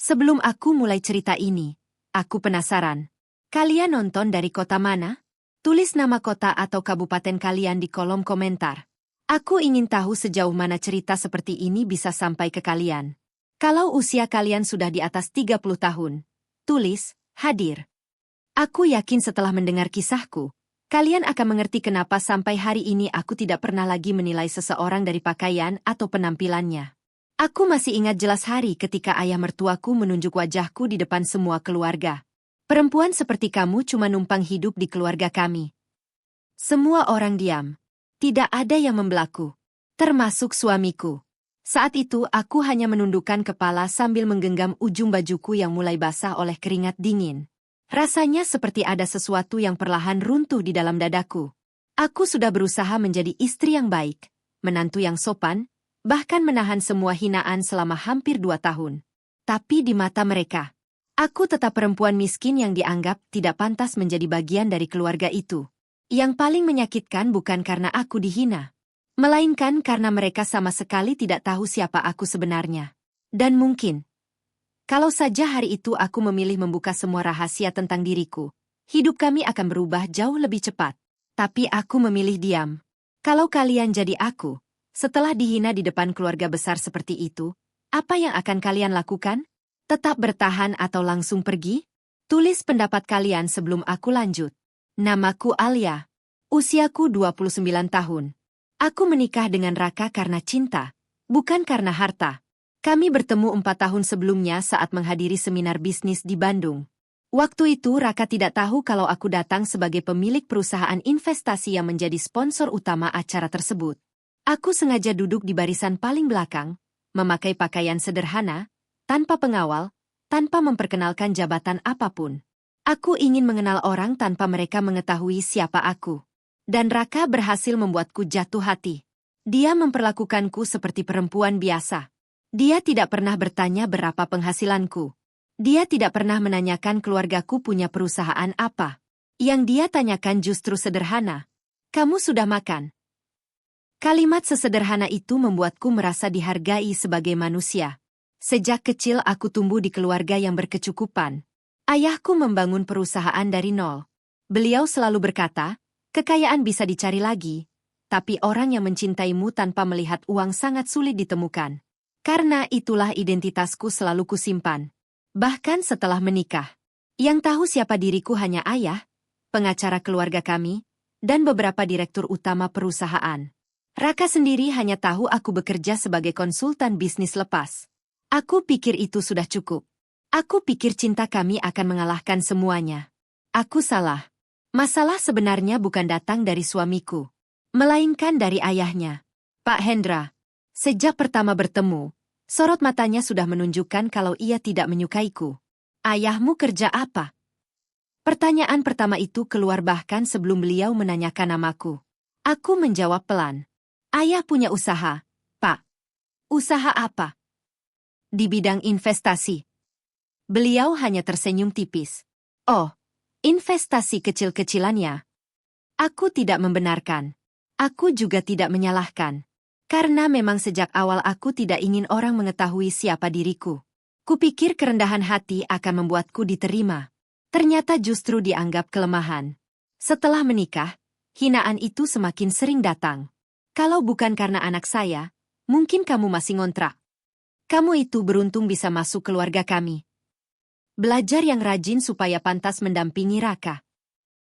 Sebelum aku mulai cerita ini, aku penasaran. Kalian nonton dari kota mana? Tulis nama kota atau kabupaten kalian di kolom komentar. Aku ingin tahu sejauh mana cerita seperti ini bisa sampai ke kalian. Kalau usia kalian sudah di atas 30 tahun, tulis, hadir. Aku yakin setelah mendengar kisahku, kalian akan mengerti kenapa sampai hari ini aku tidak pernah lagi menilai seseorang dari pakaian atau penampilannya. Aku masih ingat jelas hari ketika ayah mertuaku menunjuk wajahku di depan semua keluarga. Perempuan seperti kamu cuma numpang hidup di keluarga kami. Semua orang diam. Tidak ada yang membelaku, termasuk suamiku. Saat itu aku hanya menundukkan kepala sambil menggenggam ujung bajuku yang mulai basah oleh keringat dingin. Rasanya seperti ada sesuatu yang perlahan runtuh di dalam dadaku. Aku sudah berusaha menjadi istri yang baik, menantu yang sopan, bahkan menahan semua hinaan selama hampir 2 tahun. Tapi di mata mereka, aku tetap perempuan miskin yang dianggap tidak pantas menjadi bagian dari keluarga itu. Yang paling menyakitkan bukan karena aku dihina, melainkan karena mereka sama sekali tidak tahu siapa aku sebenarnya. Dan mungkin, kalau saja hari itu aku memilih membuka semua rahasia tentang diriku, hidup kami akan berubah jauh lebih cepat. Tapi aku memilih diam. Kalau kalian jadi aku, setelah dihina di depan keluarga besar seperti itu, apa yang akan kalian lakukan? Tetap bertahan atau langsung pergi? Tulis pendapat kalian sebelum aku lanjut. Namaku Alia. Usiaku 29 tahun. Aku menikah dengan Raka karena cinta, bukan karena harta. Kami bertemu 4 tahun sebelumnya saat menghadiri seminar bisnis di Bandung. Waktu itu Raka tidak tahu kalau aku datang sebagai pemilik perusahaan investasi yang menjadi sponsor utama acara tersebut. Aku sengaja duduk di barisan paling belakang, memakai pakaian sederhana, tanpa pengawal, tanpa memperkenalkan jabatan apapun. Aku ingin mengenal orang tanpa mereka mengetahui siapa aku. Dan Raka berhasil membuatku jatuh hati. Dia memperlakukanku seperti perempuan biasa. Dia tidak pernah bertanya berapa penghasilanku. Dia tidak pernah menanyakan keluargaku punya perusahaan apa. Yang dia tanyakan justru sederhana. Kamu sudah makan? Kalimat sesederhana itu membuatku merasa dihargai sebagai manusia. Sejak kecil aku tumbuh di keluarga yang berkecukupan. Ayahku membangun perusahaan dari nol. Beliau selalu berkata, kekayaan bisa dicari lagi, tapi orang yang mencintaimu tanpa melihat uang sangat sulit ditemukan. Karena itulah identitasku selalu kusimpan. Bahkan setelah menikah. Yang tahu siapa diriku hanya ayah, pengacara keluarga kami, dan beberapa direktur utama perusahaan. Raka sendiri hanya tahu aku bekerja sebagai konsultan bisnis lepas. Aku pikir itu sudah cukup. Aku pikir cinta kami akan mengalahkan semuanya. Aku salah. Masalah sebenarnya bukan datang dari suamiku, melainkan dari ayahnya, Pak Hendra. Sejak pertama bertemu, sorot matanya sudah menunjukkan kalau ia tidak menyukaiku. Ayahmu kerja apa? Pertanyaan pertama itu keluar bahkan sebelum beliau menanyakan namaku. Aku menjawab pelan. Ayah punya usaha, Pak. Usaha apa? Di bidang investasi. Beliau hanya tersenyum tipis. Oh, investasi kecil-kecilannya. Aku tidak membenarkan. Aku juga tidak menyalahkan. Karena memang sejak awal aku tidak ingin orang mengetahui siapa diriku. Kupikir kerendahan hati akan membuatku diterima. Ternyata justru dianggap kelemahan. Setelah menikah, hinaan itu semakin sering datang. Kalau bukan karena anak saya, mungkin kamu masih ngontrak. Kamu itu beruntung bisa masuk keluarga kami. Belajar yang rajin supaya pantas mendampingi Raka.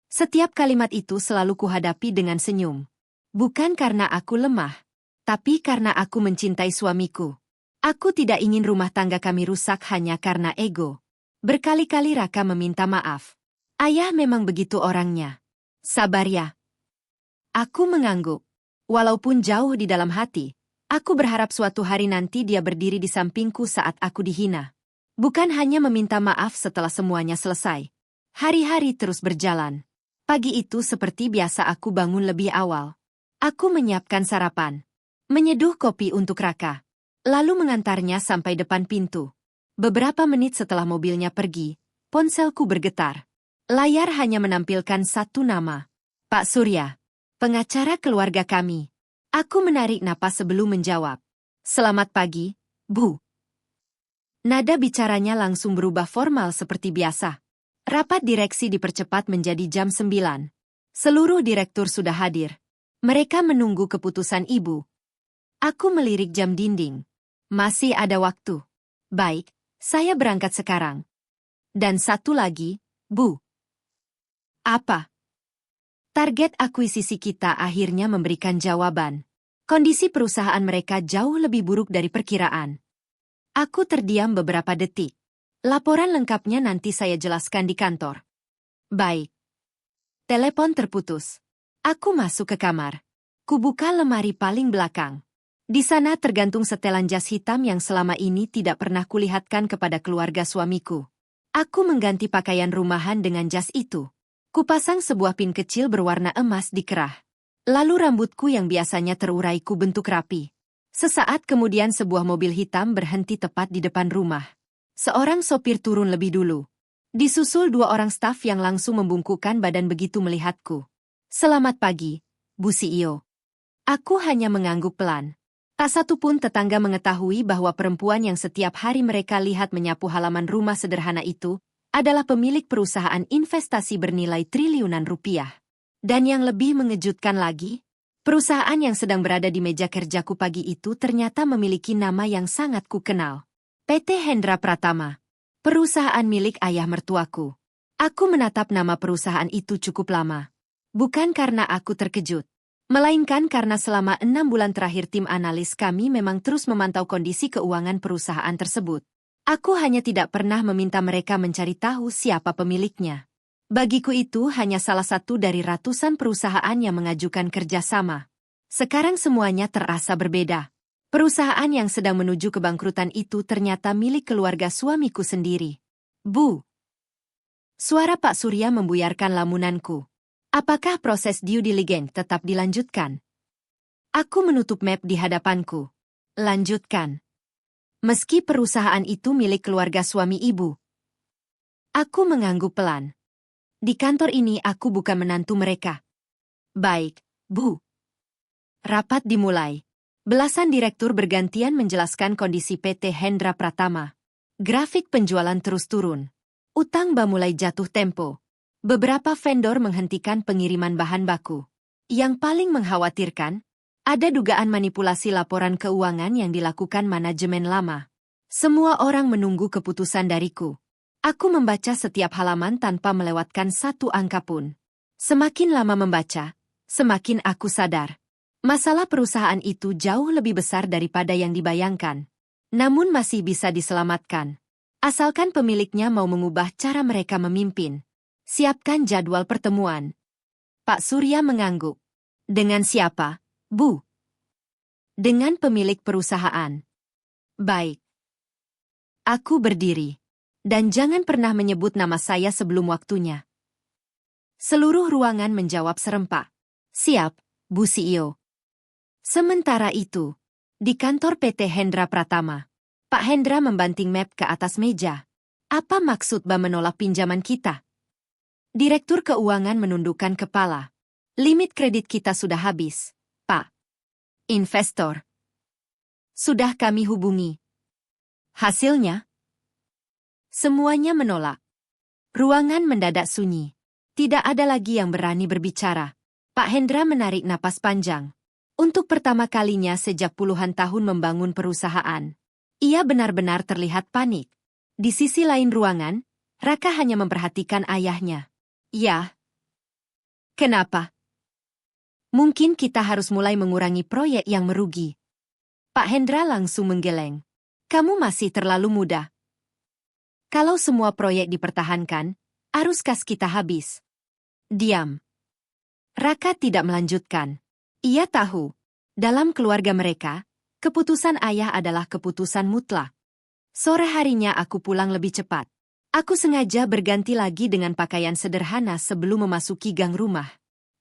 Setiap kalimat itu selalu kuhadapi dengan senyum. Bukan karena aku lemah, tapi karena aku mencintai suamiku. Aku tidak ingin rumah tangga kami rusak hanya karena ego. Berkali-kali Raka meminta maaf. Ayah memang begitu orangnya. Sabar ya. Aku mengangguk. Walaupun jauh di dalam hati, aku berharap suatu hari nanti dia berdiri di sampingku saat aku dihina. Bukan hanya meminta maaf setelah semuanya selesai. Hari-hari terus berjalan. Pagi itu seperti biasa aku bangun lebih awal. Aku menyiapkan sarapan. Menyeduh kopi untuk Raka. Lalu mengantarnya sampai depan pintu. Beberapa menit setelah mobilnya pergi, ponselku bergetar. Layar hanya menampilkan satu nama. Pak Surya. Pengacara keluarga kami. Aku menarik napas sebelum menjawab. Selamat pagi, Bu. Nada bicaranya langsung berubah formal seperti biasa. Rapat direksi dipercepat menjadi jam 9. Seluruh direktur sudah hadir. Mereka menunggu keputusan ibu. Aku melirik jam dinding. Masih ada waktu. Baik, saya berangkat sekarang. Dan satu lagi, Bu. Apa? Target akuisisi kita akhirnya memberikan jawaban. Kondisi perusahaan mereka jauh lebih buruk dari perkiraan. Aku terdiam beberapa detik. Laporan lengkapnya nanti saya jelaskan di kantor. Baik. Telepon terputus. Aku masuk ke kamar. Kubuka lemari paling belakang. Di sana tergantung setelan jas hitam yang selama ini tidak pernah kulihatkan kepada keluarga suamiku. Aku mengganti pakaian rumahan dengan jas itu. Kupasang sebuah pin kecil berwarna emas di kerah. Lalu rambutku yang biasanya terurai ku bentuk rapi. Sesaat kemudian sebuah mobil hitam berhenti tepat di depan rumah. Seorang sopir turun lebih dulu. Disusul 2 orang staf yang langsung membungkukkan badan begitu melihatku. Selamat pagi, Bu CEO. Aku hanya mengangguk pelan. Tak satu pun tetangga mengetahui bahwa perempuan yang setiap hari mereka lihat menyapu halaman rumah sederhana itu adalah pemilik perusahaan investasi bernilai triliunan rupiah. Dan yang lebih mengejutkan lagi, perusahaan yang sedang berada di meja kerjaku pagi itu ternyata memiliki nama yang sangat kukenal. PT Hendra Pratama, perusahaan milik ayah mertuaku. Aku menatap nama perusahaan itu cukup lama. Bukan karena aku terkejut, melainkan karena selama 6 bulan terakhir tim analis kami memang terus memantau kondisi keuangan perusahaan tersebut. Aku hanya tidak pernah meminta mereka mencari tahu siapa pemiliknya. Bagiku itu hanya salah satu dari ratusan perusahaan yang mengajukan kerjasama. Sekarang semuanya terasa berbeda. Perusahaan yang sedang menuju kebangkrutan itu ternyata milik keluarga suamiku sendiri. Bu. Suara Pak Surya membuyarkan lamunanku. Apakah proses due diligence tetap dilanjutkan? Aku menutup map di hadapanku. Lanjutkan. Meski perusahaan itu milik keluarga suami ibu. Aku mengangguk pelan. Di kantor ini aku bukan menantu mereka. Baik, Bu. Rapat dimulai. Belasan direktur bergantian menjelaskan kondisi PT Hendra Pratama. Grafik penjualan terus turun. Utang mulai jatuh tempo. Beberapa vendor menghentikan pengiriman bahan baku. Yang paling mengkhawatirkan, ada dugaan manipulasi laporan keuangan yang dilakukan manajemen lama. Semua orang menunggu keputusan dariku. Aku membaca setiap halaman tanpa melewatkan satu angka pun. Semakin lama membaca, semakin aku sadar. Masalah perusahaan itu jauh lebih besar daripada yang dibayangkan. Namun masih bisa diselamatkan. Asalkan pemiliknya mau mengubah cara mereka memimpin. Siapkan jadwal pertemuan. Pak Surya mengangguk. Dengan siapa, Bu? Dengan pemilik perusahaan. Baik. Aku berdiri. Dan jangan pernah menyebut nama saya sebelum waktunya. Seluruh ruangan menjawab serempak. Siap, Bu CEO. Sementara itu, di kantor PT Hendra Pratama, Pak Hendra membanting map ke atas meja. Apa maksud menolak pinjaman kita? Direktur keuangan menundukkan kepala. Limit kredit kita sudah habis, Pak. Investor. Sudah kami hubungi. Hasilnya? Semuanya menolak. Ruangan mendadak sunyi. Tidak ada lagi yang berani berbicara. Pak Hendra menarik napas panjang. Untuk pertama kalinya sejak puluhan tahun membangun perusahaan. Ia benar-benar terlihat panik. Di sisi lain ruangan, Raka hanya memperhatikan ayahnya. Ya. Kenapa? Mungkin kita harus mulai mengurangi proyek yang merugi. Pak Hendra langsung menggeleng. Kamu masih terlalu muda. Kalau semua proyek dipertahankan, arus kas kita habis. Diam. Raka tidak melanjutkan. Ia tahu, dalam keluarga mereka, keputusan ayah adalah keputusan mutlak. Sore harinya aku pulang lebih cepat. Aku sengaja berganti lagi dengan pakaian sederhana sebelum memasuki gang rumah.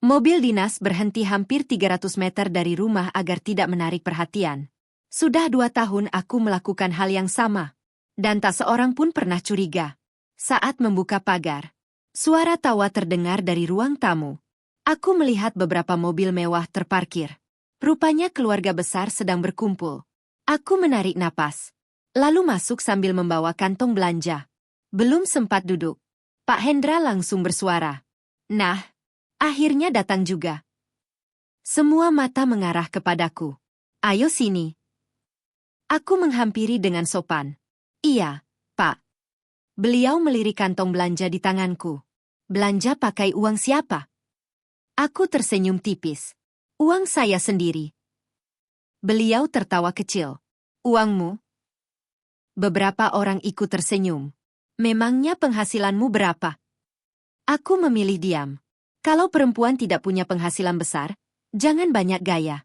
Mobil dinas berhenti hampir 300 meter dari rumah agar tidak menarik perhatian. Sudah 2 tahun aku melakukan hal yang sama. Dan tak seorang pun pernah curiga. Saat membuka pagar, suara tawa terdengar dari ruang tamu. Aku melihat beberapa mobil mewah terparkir. Rupanya keluarga besar sedang berkumpul. Aku menarik napas. lalu masuk sambil membawa kantong belanja. Belum sempat duduk, Pak Hendra langsung bersuara. Nah, akhirnya datang juga. Semua mata mengarah kepadaku. Ayo sini. Aku menghampiri dengan sopan. Iya, Pak. Beliau melirik kantong belanja di tanganku. Belanja pakai uang siapa? Aku tersenyum tipis. Uang saya sendiri. Beliau tertawa kecil. Uangmu? Beberapa orang ikut tersenyum. Memangnya penghasilanmu berapa? Aku memilih diam. Kalau perempuan tidak punya penghasilan besar, jangan banyak gaya.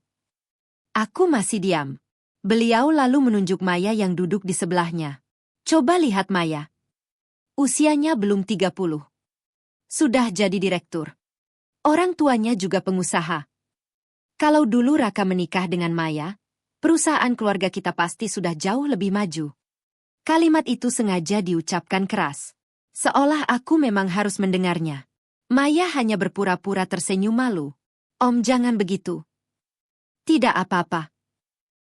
Aku masih diam. Beliau lalu menunjuk Maya yang duduk di sebelahnya. Coba lihat Maya. Usianya belum 30. Sudah jadi direktur. Orang tuanya juga pengusaha. Kalau dulu Raka menikah dengan Maya, perusahaan keluarga kita pasti sudah jauh lebih maju. Kalimat itu sengaja diucapkan keras. Seolah aku memang harus mendengarnya. Maya hanya berpura-pura tersenyum malu. Om jangan begitu. Tidak apa-apa.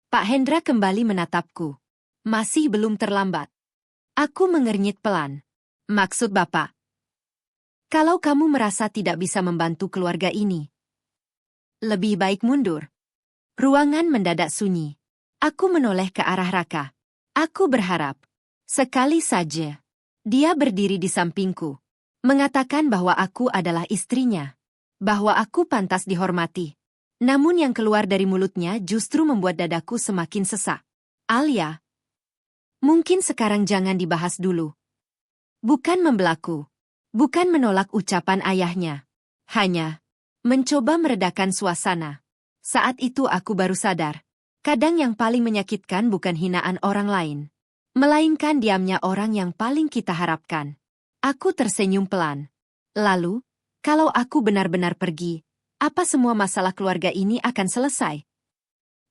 Pak Hendra kembali menatapku. Masih belum terlambat. Aku mengernyit pelan. Maksud Bapak? Kalau kamu merasa tidak bisa membantu keluarga ini, lebih baik mundur. Ruangan mendadak sunyi. Aku menoleh ke arah Raka. Aku berharap, sekali saja, dia berdiri di sampingku, mengatakan bahwa aku adalah istrinya, bahwa aku pantas dihormati. Namun yang keluar dari mulutnya justru membuat dadaku semakin sesak. Alia, mungkin sekarang jangan dibahas dulu. Bukan membelaku, bukan menolak ucapan ayahnya, hanya mencoba meredakan suasana. Saat itu aku baru sadar. Kadang yang paling menyakitkan bukan hinaan orang lain, melainkan diamnya orang yang paling kita harapkan. Aku tersenyum pelan. Lalu, kalau aku benar-benar pergi, apa semua masalah keluarga ini akan selesai?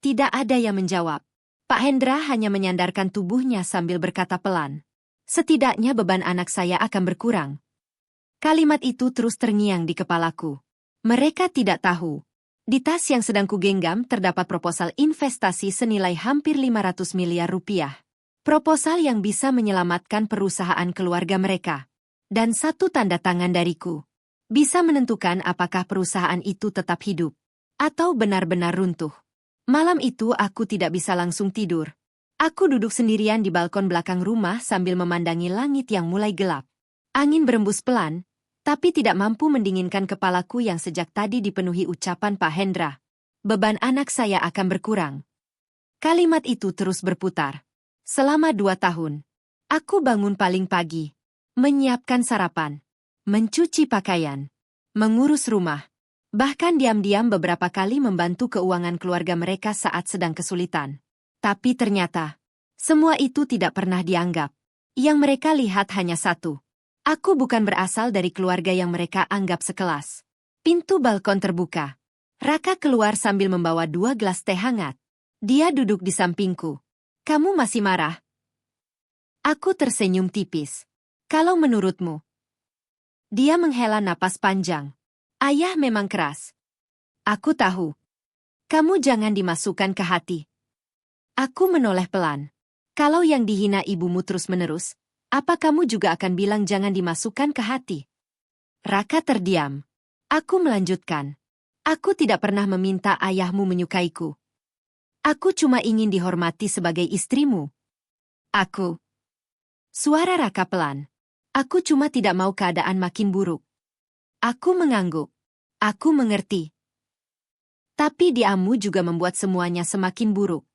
Tidak ada yang menjawab. Pak Hendra hanya menyandarkan tubuhnya sambil berkata pelan. Setidaknya beban anak saya akan berkurang. Kalimat itu terus terngiang di kepalaku. Mereka tidak tahu. Di tas yang sedang kugenggam terdapat proposal investasi senilai hampir 500 miliar rupiah. Proposal yang bisa menyelamatkan perusahaan keluarga mereka. Dan satu tanda tangan dariku. Bisa menentukan apakah perusahaan itu tetap hidup atau benar-benar runtuh. Malam itu aku tidak bisa langsung tidur. Aku duduk sendirian di balkon belakang rumah sambil memandangi langit yang mulai gelap. Angin berembus pelan, tapi tidak mampu mendinginkan kepalaku yang sejak tadi dipenuhi ucapan Pak Hendra. Beban anak saya akan berkurang. Kalimat itu terus berputar. Selama 2 tahun, aku bangun paling pagi, menyiapkan sarapan, mencuci pakaian, mengurus rumah, bahkan diam-diam beberapa kali membantu keuangan keluarga mereka saat sedang kesulitan. Tapi ternyata, semua itu tidak pernah dianggap. Yang mereka lihat hanya satu. Aku bukan berasal dari keluarga yang mereka anggap sekelas. Pintu balkon terbuka. Raka keluar sambil membawa 2 gelas teh hangat. Dia duduk di sampingku. Kamu masih marah? Aku tersenyum tipis. Kalau menurutmu? Dia menghela napas panjang. Ayah memang keras. Aku tahu. Kamu jangan dimasukkan ke hati. Aku menoleh pelan. Kalau yang dihina ibumu terus-menerus, apa kamu juga akan bilang jangan dimasukkan ke hati? Raka terdiam. Aku melanjutkan. Aku tidak pernah meminta ayahmu menyukaiku. Aku cuma ingin dihormati sebagai istrimu. Aku. Suara Raka pelan. Aku cuma tidak mau keadaan makin buruk. Aku mengangguk. Aku mengerti. Tapi diammu juga membuat semuanya semakin buruk.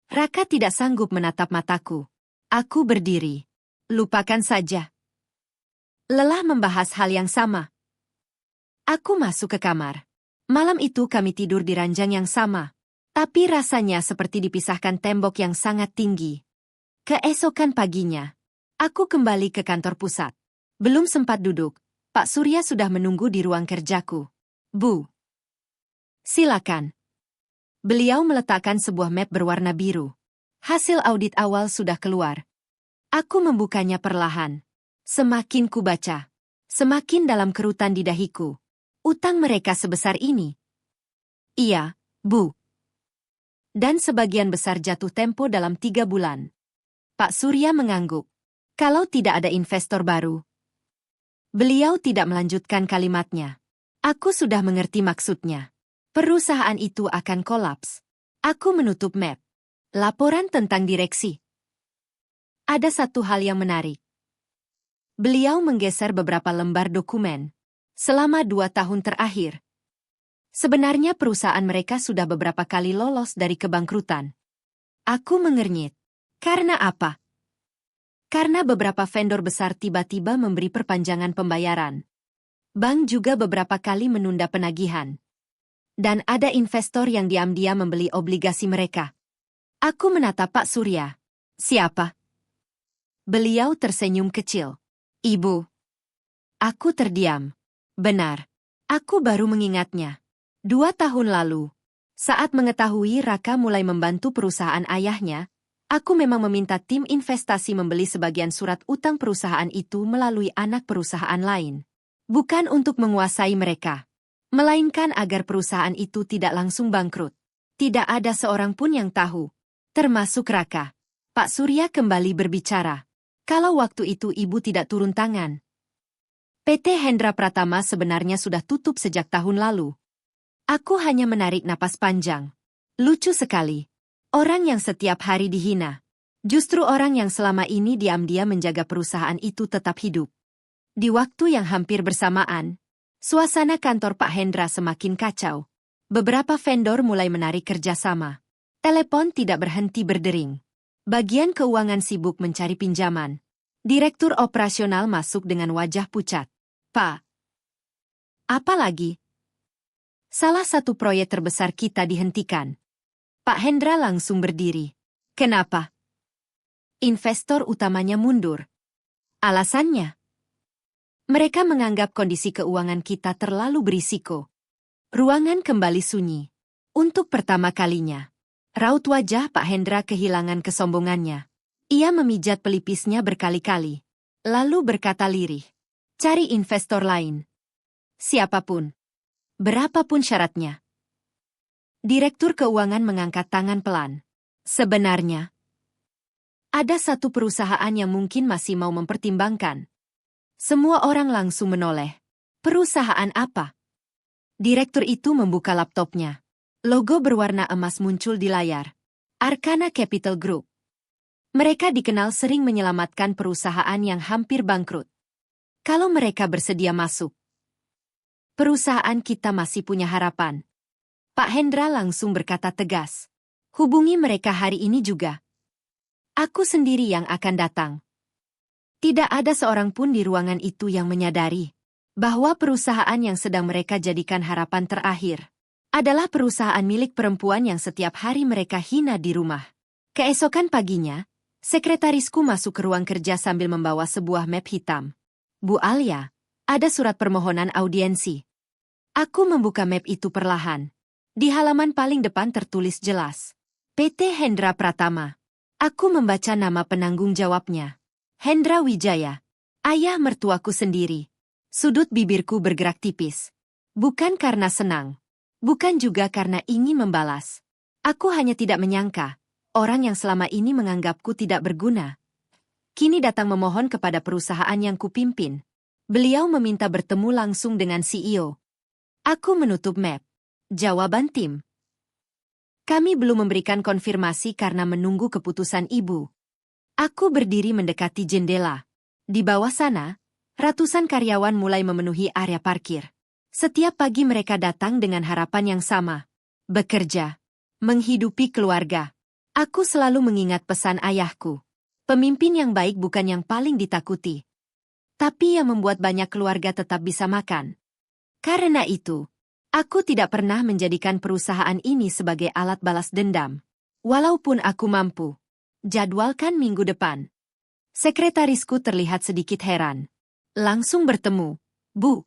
Raka tidak sanggup menatap mataku. Aku berdiri. Lupakan saja. Lelah membahas hal yang sama. Aku masuk ke kamar. Malam itu kami tidur di ranjang yang sama. Tapi rasanya seperti dipisahkan tembok yang sangat tinggi. Keesokan paginya, aku kembali ke kantor pusat. Belum sempat duduk, Pak Surya sudah menunggu di ruang kerjaku. Bu. Silakan. Beliau meletakkan sebuah map berwarna biru. Hasil audit awal sudah keluar. Aku membukanya perlahan. Semakin kubaca, semakin dalam kerutan di dahiku. Utang mereka sebesar ini. Iya, Bu. Dan sebagian besar jatuh tempo dalam 3 bulan. Pak Surya mengangguk. Kalau tidak ada investor baru. Beliau tidak melanjutkan kalimatnya. Aku sudah mengerti maksudnya. Perusahaan itu akan kolaps. Aku menutup map. Laporan tentang direksi. Ada satu hal yang menarik. Beliau menggeser beberapa lembar dokumen. Selama 2 tahun terakhir. Sebenarnya perusahaan mereka sudah beberapa kali lolos dari kebangkrutan. Aku mengernyit. Karena apa? Karena beberapa vendor besar tiba-tiba memberi perpanjangan pembayaran. Bank juga beberapa kali menunda penagihan. Dan ada investor yang diam-diam membeli obligasi mereka. Aku menatap Pak Surya. Siapa? Beliau tersenyum kecil. Ibu. Aku terdiam. Benar. Aku baru mengingatnya. 2 tahun lalu, saat mengetahui Raka mulai membantu perusahaan ayahnya, aku memang meminta tim investasi membeli sebagian surat utang perusahaan itu melalui anak perusahaan lain. Bukan untuk menguasai mereka, melainkan agar perusahaan itu tidak langsung bangkrut. Tidak ada seorang pun yang tahu, termasuk Raka. Pak Surya kembali berbicara. Kalau waktu itu ibu tidak turun tangan, PT Hendra Pratama sebenarnya sudah tutup sejak tahun lalu. Aku hanya menarik napas panjang. Lucu sekali. Orang yang setiap hari dihina. Justru orang yang selama ini diam-diam menjaga perusahaan itu tetap hidup. Di waktu yang hampir bersamaan, suasana kantor Pak Hendra semakin kacau. Beberapa vendor mulai menarik kerjasama. Telepon tidak berhenti berdering. Bagian keuangan sibuk mencari pinjaman. Direktur operasional masuk dengan wajah pucat. Pak. Apa lagi? Salah satu proyek terbesar kita dihentikan. Pak Hendra langsung berdiri. Kenapa? Investor utamanya mundur. Alasannya? Mereka menganggap kondisi keuangan kita terlalu berisiko. Ruangan kembali sunyi. Untuk pertama kalinya, raut wajah Pak Hendra kehilangan kesombongannya. Ia memijat pelipisnya berkali-kali. Lalu berkata lirih. Cari investor lain. Siapapun. Berapapun syaratnya. Direktur keuangan mengangkat tangan pelan. Sebenarnya, ada satu perusahaan yang mungkin masih mau mempertimbangkan. Semua orang langsung menoleh. Perusahaan apa? Direktur itu membuka laptopnya. Logo berwarna emas muncul di layar. Arcana Capital Group. Mereka dikenal sering menyelamatkan perusahaan yang hampir bangkrut. Kalau mereka bersedia masuk, perusahaan kita masih punya harapan. Pak Hendra langsung berkata tegas. Hubungi mereka hari ini juga. Aku sendiri yang akan datang. Tidak ada seorang pun di ruangan itu yang menyadari bahwa perusahaan yang sedang mereka jadikan harapan terakhir adalah perusahaan milik perempuan yang setiap hari mereka hina di rumah. Keesokan paginya, sekretarisku masuk ke ruang kerja sambil membawa sebuah map hitam. Bu Alia, ada surat permohonan audiensi. Aku membuka map itu perlahan. Di halaman paling depan tertulis jelas. PT Hendra Pratama. Aku membaca nama penanggung jawabnya. Hendra Wijaya. Ayah mertuaku sendiri. Sudut bibirku bergerak tipis. Bukan karena senang. Bukan juga karena ingin membalas. Aku hanya tidak menyangka, orang yang selama ini menganggapku tidak berguna, kini datang memohon kepada perusahaan yang kupimpin. Beliau meminta bertemu langsung dengan CEO. Aku menutup map. Jawaban tim. Kami belum memberikan konfirmasi karena menunggu keputusan ibu. Aku berdiri mendekati jendela. Di bawah sana, ratusan karyawan mulai memenuhi area parkir. Setiap pagi mereka datang dengan harapan yang sama. Bekerja. Menghidupi keluarga. Aku selalu mengingat pesan ayahku. Pemimpin yang baik bukan yang paling ditakuti, tapi yang membuat banyak keluarga tetap bisa makan. Karena itu, aku tidak pernah menjadikan perusahaan ini sebagai alat balas dendam. Walaupun aku mampu. Jadwalkan minggu depan. Sekretarisku terlihat sedikit heran. Langsung bertemu. Bu.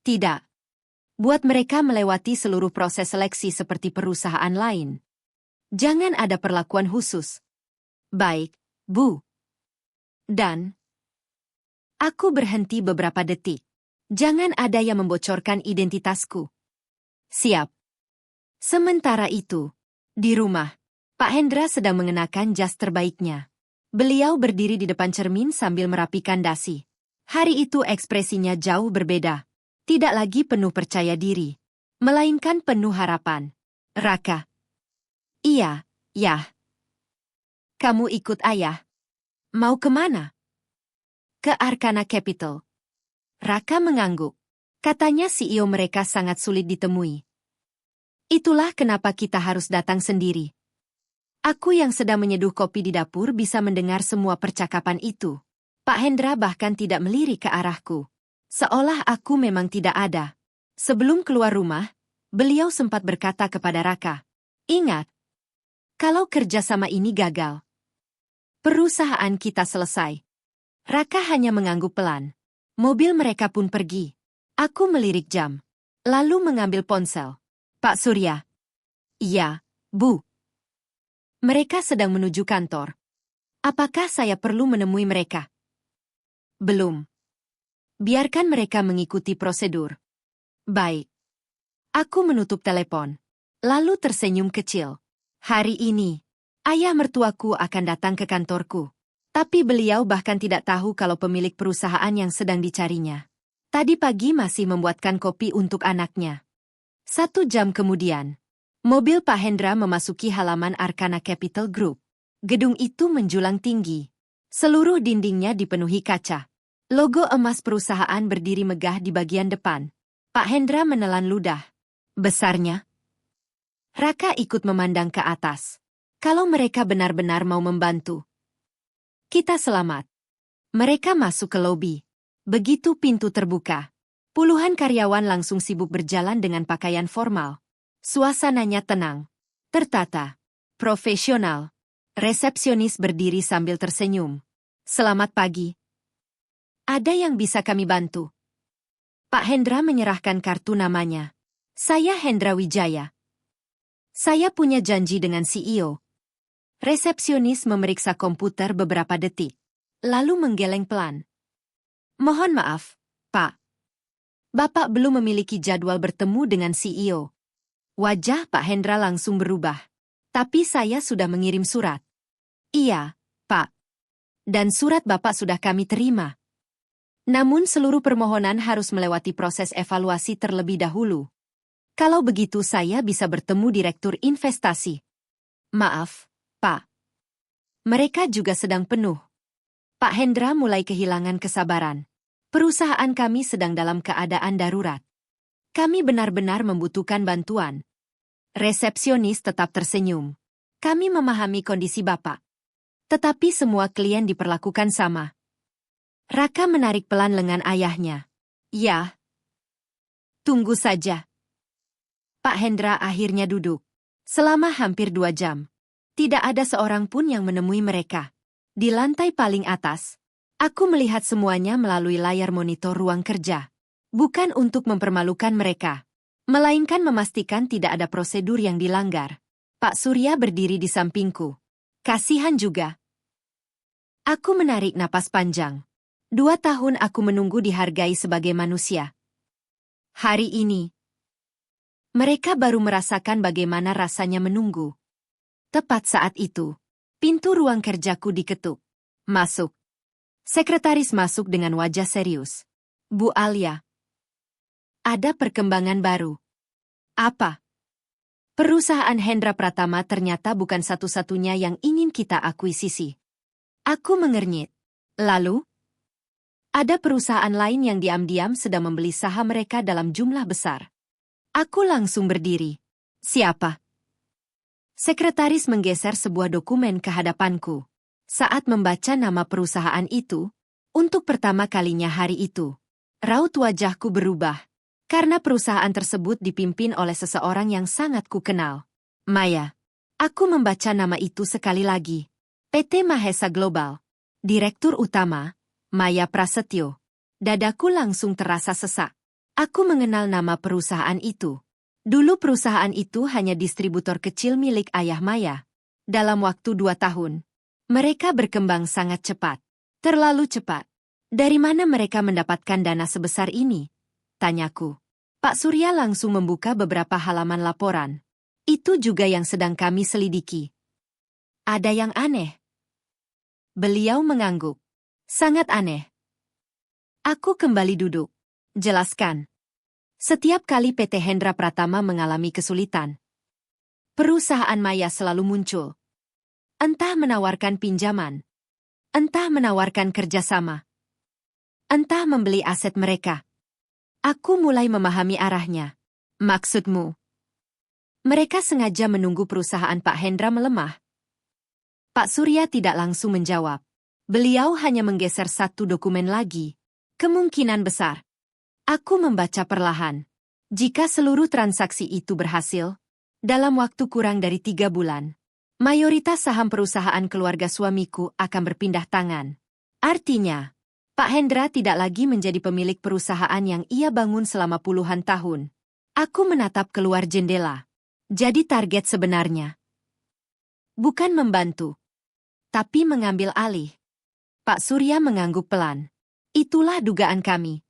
Tidak. Buat mereka melewati seluruh proses seleksi seperti perusahaan lain. Jangan ada perlakuan khusus. Baik, Bu. Dan aku berhenti beberapa detik. Jangan ada yang membocorkan identitasku. Siap. Sementara itu, di rumah, Pak Hendra sedang mengenakan jas terbaiknya. Beliau berdiri di depan cermin sambil merapikan dasi. Hari itu ekspresinya jauh berbeda. Tidak lagi penuh percaya diri, melainkan penuh harapan. Raka. Iya, ya. Kamu ikut ayah. Mau kemana? Ke Arcana Capital. Raka mengangguk. Katanya CEO mereka sangat sulit ditemui. Itulah kenapa kita harus datang sendiri. Aku yang sedang menyeduh kopi di dapur bisa mendengar semua percakapan itu. Pak Hendra bahkan tidak melirik ke arahku. Seolah aku memang tidak ada. Sebelum keluar rumah, beliau sempat berkata kepada Raka, "Ingat, kalau kerjasama ini gagal, perusahaan kita selesai." Raka hanya mengangguk pelan. Mobil mereka pun pergi. Aku melirik jam, lalu mengambil ponsel. "Pak Surya." "Iya, Bu." "Mereka sedang menuju kantor. Apakah saya perlu menemui mereka?" "Belum. Biarkan mereka mengikuti prosedur." "Baik." Aku menutup telepon, lalu tersenyum kecil. Hari ini, ayah mertuaku akan datang ke kantorku. Tapi beliau bahkan tidak tahu kalau pemilik perusahaan yang sedang dicarinya. Tadi pagi masih membuatkan kopi untuk anaknya. 1 jam kemudian, mobil Pak Hendra memasuki halaman Arcana Capital Group. Gedung itu menjulang tinggi. Seluruh dindingnya dipenuhi kaca. Logo emas perusahaan berdiri megah di bagian depan. Pak Hendra menelan ludah. Besarnya. Raka ikut memandang ke atas. Kalau mereka benar-benar mau membantu, kita selamat. Mereka masuk ke lobi. Begitu pintu terbuka, puluhan karyawan langsung sibuk berjalan dengan pakaian formal. Suasananya tenang, tertata, profesional. Resepsionis berdiri sambil tersenyum. "Selamat pagi. Ada yang bisa kami bantu?" Pak Hendra menyerahkan kartu namanya. "Saya Hendra Wijaya. Saya punya janji dengan CEO." Resepsionis memeriksa komputer beberapa detik, lalu menggeleng pelan. "Mohon maaf, Pak. Bapak belum memiliki jadwal bertemu dengan CEO." Wajah Pak Hendra langsung berubah. "Tapi saya sudah mengirim surat." "Iya, Pak. Dan surat Bapak sudah kami terima. Namun seluruh permohonan harus melewati proses evaluasi terlebih dahulu. Kalau begitu saya bisa bertemu Direktur Investasi." "Maaf, Pak. Mereka juga sedang penuh." Pak Hendra mulai kehilangan kesabaran. "Perusahaan kami sedang dalam keadaan darurat. Kami benar-benar membutuhkan bantuan." Resepsionis tetap tersenyum. "Kami memahami kondisi Bapak. Tetapi semua klien diperlakukan sama." Raka menarik pelan lengan ayahnya. "Ya. Tunggu saja." Pak Hendra akhirnya duduk. Selama hampir 2 jam. Tidak ada seorang pun yang menemui mereka. Di lantai paling atas, aku melihat semuanya melalui layar monitor ruang kerja. Bukan untuk mempermalukan mereka, melainkan memastikan tidak ada prosedur yang dilanggar. Pak Surya berdiri di sampingku. Kasihan juga. Aku menarik napas panjang. 2 tahun aku menunggu dihargai sebagai manusia. Hari ini, mereka baru merasakan bagaimana rasanya menunggu. Tepat saat itu, pintu ruang kerjaku diketuk. "Masuk." Sekretaris masuk dengan wajah serius. "Bu Alia, ada perkembangan baru." "Apa?" "Perusahaan Hendra Pratama ternyata bukan satu-satunya yang ingin kita akuisisi." Aku mengernyit. "Lalu?" "Ada perusahaan lain yang diam-diam sedang membeli saham mereka dalam jumlah besar." Aku langsung berdiri. "Siapa?" Sekretaris menggeser sebuah dokumen ke hadapanku. Saat membaca nama perusahaan itu, untuk pertama kalinya hari itu, raut wajahku berubah. Karena perusahaan tersebut dipimpin oleh seseorang yang sangat kukenal. Maya. Aku membaca nama itu sekali lagi. PT Mahesa Global. Direktur Utama, Maya Prasetyo. Dadaku langsung terasa sesak. Aku mengenal nama perusahaan itu. Dulu perusahaan itu hanya distributor kecil milik ayah Maya. Dalam waktu 2 tahun, mereka berkembang sangat cepat. Terlalu cepat. "Dari mana mereka mendapatkan dana sebesar ini?" tanyaku. Pak Surya langsung membuka beberapa halaman laporan. "Itu juga yang sedang kami selidiki. Ada yang aneh." Beliau mengangguk. Sangat aneh. Aku kembali duduk. Jelaskan. Setiap kali PT Hendra Pratama mengalami kesulitan, perusahaan Maya selalu muncul. Entah menawarkan pinjaman, entah menawarkan kerjasama, entah membeli aset mereka. Aku mulai memahami arahnya. Maksudmu? Mereka sengaja menunggu perusahaan Pak Hendra melemah. Pak Surya tidak langsung menjawab. Beliau hanya menggeser satu dokumen lagi. Kemungkinan besar. Aku membaca perlahan. Jika seluruh transaksi itu berhasil, dalam waktu kurang dari 3 bulan, mayoritas saham perusahaan keluarga suamiku akan berpindah tangan. Artinya, Pak Hendra tidak lagi menjadi pemilik perusahaan yang ia bangun selama puluhan tahun. Aku menatap keluar jendela. Jadi target sebenarnya bukan membantu, tapi mengambil alih. Pak Surya mengangguk pelan. Itulah dugaan kami.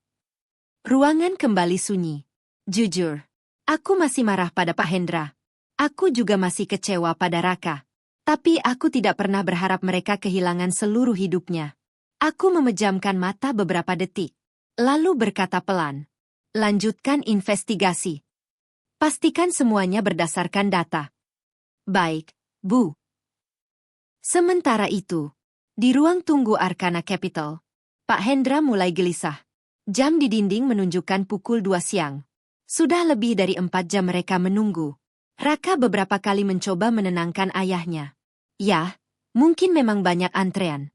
Ruangan kembali sunyi. Jujur, aku masih marah pada Pak Hendra. Aku juga masih kecewa pada Raka. Tapi aku tidak pernah berharap mereka kehilangan seluruh hidupnya. Aku memejamkan mata beberapa detik, lalu berkata pelan. Lanjutkan investigasi. Pastikan semuanya berdasarkan data. Baik, Bu. Sementara itu, di ruang tunggu Arkana Capital, Pak Hendra mulai gelisah. Jam di dinding menunjukkan pukul 2 siang. Sudah lebih dari 4 jam mereka menunggu. Raka beberapa kali mencoba menenangkan ayahnya. Ya, mungkin memang banyak antrean.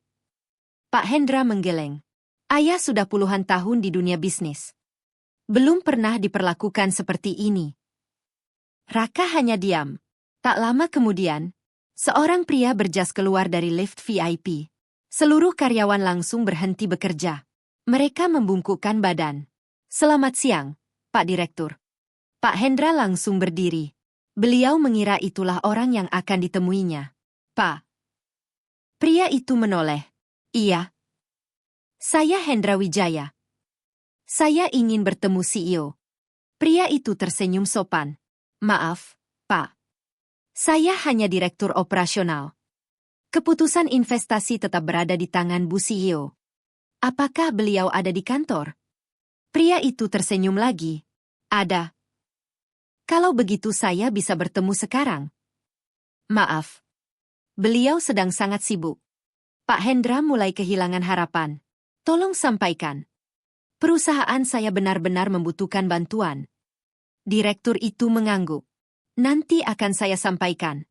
Pak Hendra menggeleng. Ayah sudah puluhan tahun di dunia bisnis. Belum pernah diperlakukan seperti ini. Raka hanya diam. Tak lama kemudian, seorang pria berjas keluar dari lift VIP. Seluruh karyawan langsung berhenti bekerja. Mereka membungkukkan badan. Selamat siang, Pak Direktur. Pak Hendra langsung berdiri. Beliau mengira itulah orang yang akan ditemuinya. Pak. Pria itu menoleh. Iya. Saya Hendra Wijaya. Saya ingin bertemu CEO. Pria itu tersenyum sopan. Maaf, Pak. Saya hanya direktur operasional. Keputusan investasi tetap berada di tangan Bu CEO. Apakah beliau ada di kantor? Pria itu tersenyum lagi. Ada. Kalau begitu saya bisa bertemu sekarang. Maaf. Beliau sedang sangat sibuk. Pak Hendra mulai kehilangan harapan. Tolong sampaikan. Perusahaan saya benar-benar membutuhkan bantuan. Direktur itu mengangguk. Nanti akan saya sampaikan.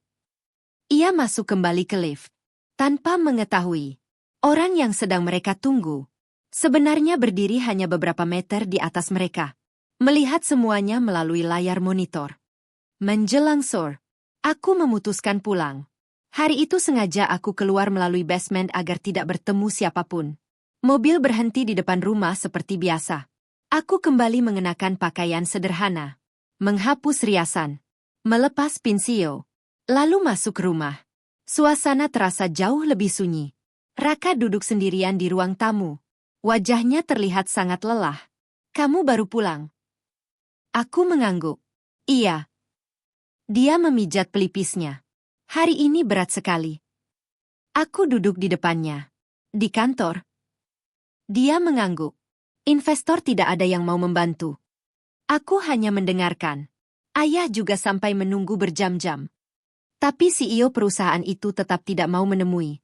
Ia masuk kembali ke lift. Tanpa mengetahui, orang yang sedang mereka tunggu sebenarnya berdiri hanya beberapa meter di atas mereka. Melihat semuanya melalui layar monitor. Menjelang sore, aku memutuskan pulang. Hari itu sengaja aku keluar melalui basement agar tidak bertemu siapapun. Mobil berhenti di depan rumah seperti biasa. Aku kembali mengenakan pakaian sederhana. Menghapus riasan. Melepas pinsio. Lalu masuk rumah. Suasana terasa jauh lebih sunyi. Raka duduk sendirian di ruang tamu. Wajahnya terlihat sangat lelah. Kamu baru pulang? Aku mengangguk. Iya. Dia memijat pelipisnya. Hari ini berat sekali. Aku duduk di depannya. Di kantor. Dia mengangguk. Investor tidak ada yang mau membantu. Aku hanya mendengarkan. Ayah juga sampai menunggu berjam-jam. Tapi CEO perusahaan itu tetap tidak mau menemui.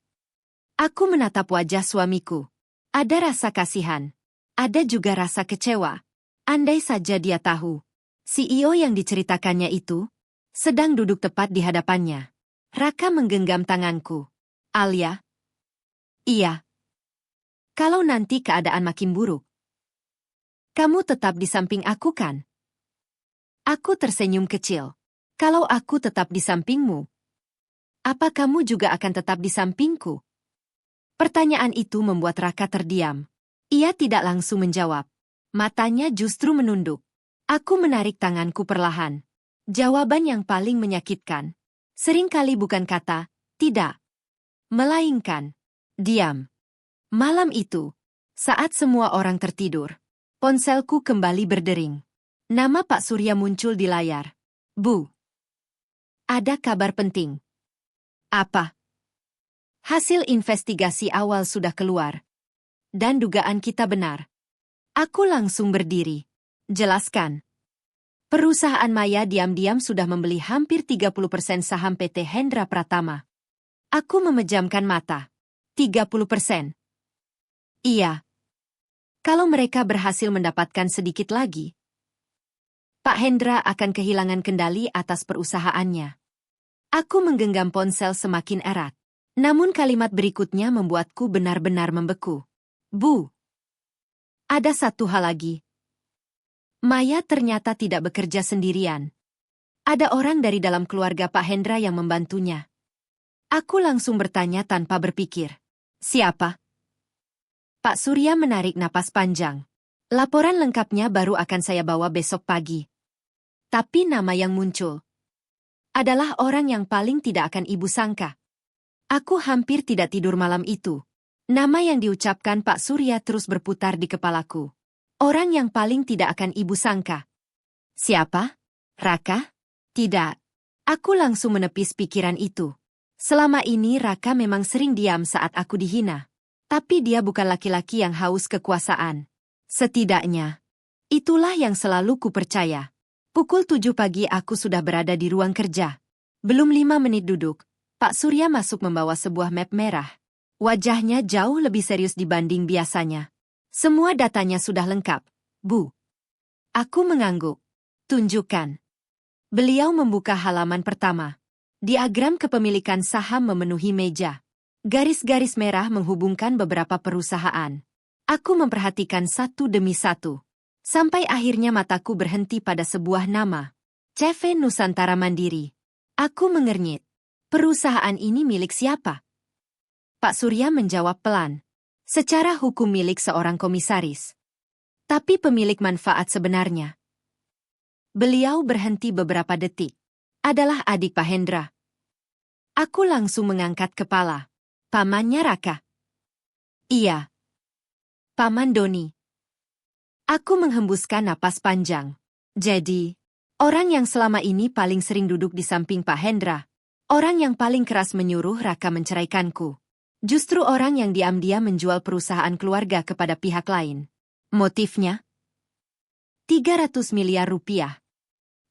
Aku menatap wajah suamiku. Ada rasa kasihan. Ada juga rasa kecewa. Andai saja dia tahu. CEO yang diceritakannya itu sedang duduk tepat di hadapannya. Raka menggenggam tanganku. Alia? Iya. Kalau nanti keadaan makin buruk, kamu tetap di samping aku kan? Aku tersenyum kecil. Kalau aku tetap di sampingmu, apa kamu juga akan tetap di sampingku? Pertanyaan itu membuat Raka terdiam. Ia tidak langsung menjawab. Matanya justru menunduk. Aku menarik tanganku perlahan. Jawaban yang paling menyakitkan. Seringkali bukan kata, tidak. Melainkan, diam. Malam itu, saat semua orang tertidur, ponselku kembali berdering. Nama Pak Surya muncul di layar. Bu. Ada kabar penting. Apa? Hasil investigasi awal sudah keluar. Dan dugaan kita benar. Aku langsung berdiri. Jelaskan. Perusahaan Maya diam-diam sudah membeli hampir 30% saham PT Hendra Pratama. Aku memejamkan mata. 30%. Iya. Kalau mereka berhasil mendapatkan sedikit lagi, Pak Hendra akan kehilangan kendali atas perusahaannya. Aku menggenggam ponsel semakin erat. Namun kalimat berikutnya membuatku benar-benar membeku. Bu. Ada satu hal lagi. Maya ternyata tidak bekerja sendirian. Ada orang dari dalam keluarga Pak Hendra yang membantunya. Aku langsung bertanya tanpa berpikir. Siapa? Pak Surya menarik napas panjang. Laporan lengkapnya baru akan saya bawa besok pagi. Tapi nama yang muncul adalah orang yang paling tidak akan ibu sangka. Aku hampir tidak tidur malam itu. Nama yang diucapkan Pak Surya terus berputar di kepalaku. Orang yang paling tidak akan ibu sangka. Siapa? Raka? Tidak. Aku langsung menepis pikiran itu. Selama ini Raka memang sering diam saat aku dihina. Tapi dia bukan laki-laki yang haus kekuasaan. Setidaknya, itulah yang selalu kupercaya. Pukul 7 pagi aku sudah berada di ruang kerja. Belum 5 menit duduk, Pak Surya masuk membawa sebuah map merah. Wajahnya jauh lebih serius dibanding biasanya. Semua datanya sudah lengkap, Bu. Aku mengangguk. Tunjukkan. Beliau membuka halaman pertama. Diagram kepemilikan saham memenuhi meja. Garis-garis merah menghubungkan beberapa perusahaan. Aku memperhatikan satu demi satu. Sampai akhirnya mataku berhenti pada sebuah nama. CV Nusantara Mandiri. Aku mengernyit. Perusahaan ini milik siapa? Pak Surya menjawab pelan. Secara hukum milik seorang komisaris. Tapi pemilik manfaat sebenarnya. Beliau berhenti beberapa detik. Adalah adik Pak Hendra. Aku langsung mengangkat kepala. Pamannya Raka? Iya. Paman Doni. Aku menghembuskan napas panjang. Jadi, orang yang selama ini paling sering duduk di samping Pak Hendra. Orang yang paling keras menyuruh Raka menceraikanku. Justru orang yang diam-diam menjual perusahaan keluarga kepada pihak lain. Motifnya? 300 miliar rupiah.